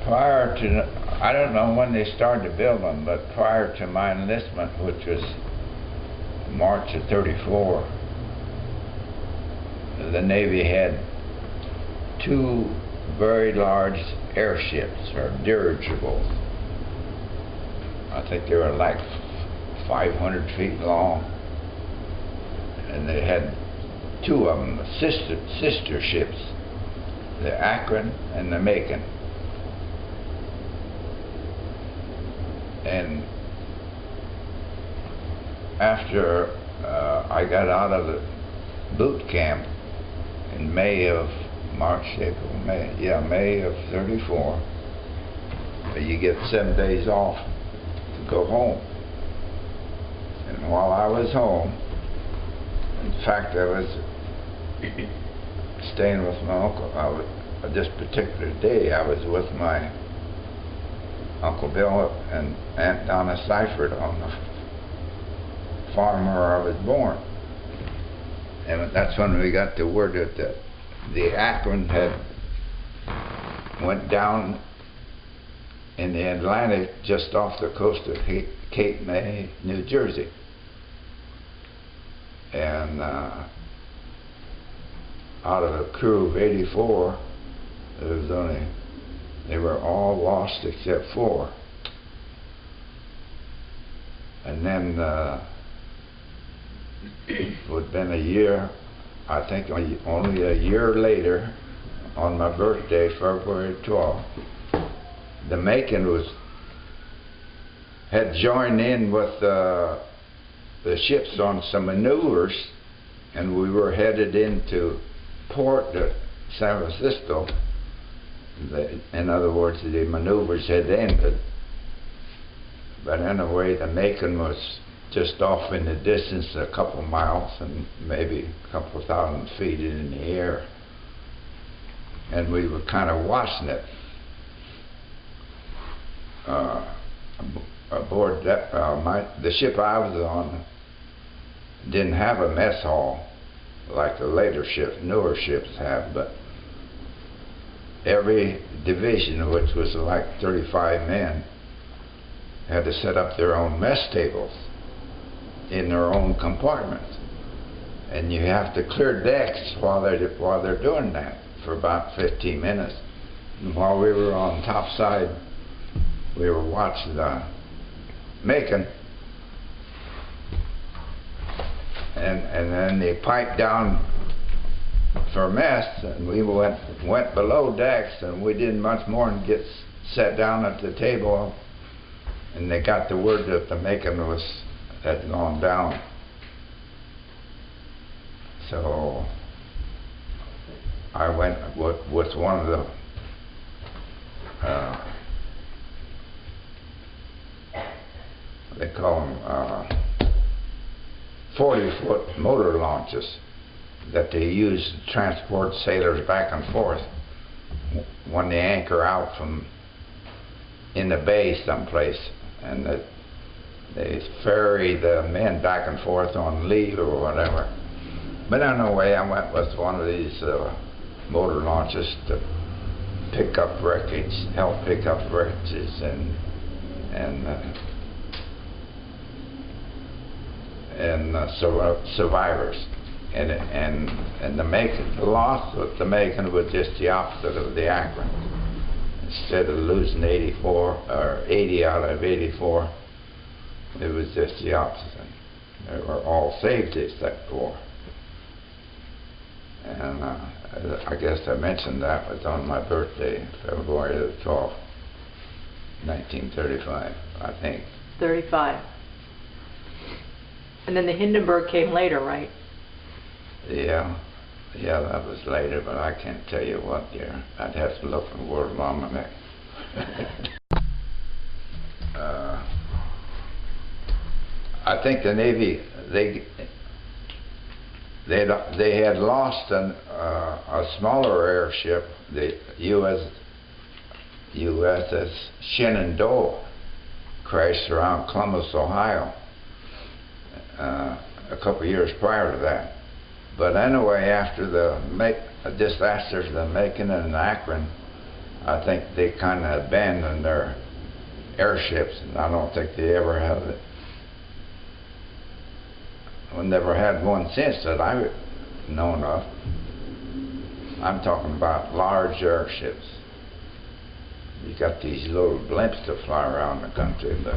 prior to, I don't know when they started to build them, but prior to my enlistment, which was March of '34, the Navy had two very large airships, or dirigibles. I think they were like 500 feet long, and they had two of them, sister ships, the Akron and the Macon. And after I got out of the boot camp in May of '34, you get 7 days off to go home. And while I was home, in fact, I was staying with my uncle. This particular day, I was with my Uncle Bill and Aunt Donna Seifert on the farm where I was born. And that's when we got the word that the Akron had went down in the Atlantic just off the coast of Cape May, New Jersey. And out of a crew of 84, they were all lost except 4. And then it had been a year, I think only a year later, on my birthday, February 12th, the Macon had joined in with the ships on some maneuvers, and we were headed into port at San Francisco. In other words, the maneuvers had ended. But anyway, the Macon was just off in the distance, a couple miles and maybe a couple thousand feet in the air. And we were kind of watching it. Aboard that, the ship I was on didn't have a mess hall like the later ships, newer ships have, but every division, which was like 35 men, had to set up their own mess tables in their own compartments, and you have to clear decks while they're doing that for about 15 minutes. And while we were on top side, we were watching the Macon, and then they piped down for mess, and we went below decks, and we didn't much more than get sat down at the table, and they got the word that the Macon had gone down. So I went with one of the they call them 40-foot motor launches that they use to transport sailors back and forth when they anchor out from in the bay someplace, and that they ferry the men back and forth on leave or whatever. But anyway, I went with one of these motor launches to pick up wreckage, help pick up wreckages and survivors. And the Macon, the loss with the Macon was just the opposite of the Akron. Instead of losing 84 or 80 out of 84, it was just the opposite. They were all saved except 4. And I guess I mentioned that was on my birthday, February the 12th, 1935, I think. 35. And then the Hindenburg came later, right? Yeah, that was later, but I can't tell you what year. I'd have to look in the World Almanac. I think the Navy, they had lost a smaller airship, the USS Shenandoah, crashed around Columbus, Ohio, a couple of years prior to that. But anyway, after the disasters of the Macon and Akron, I think they kind of abandoned their airships, and I don't think they ever have it. We never had one since that I've known of. I'm talking about large airships. You got these little blimps to fly around the country, but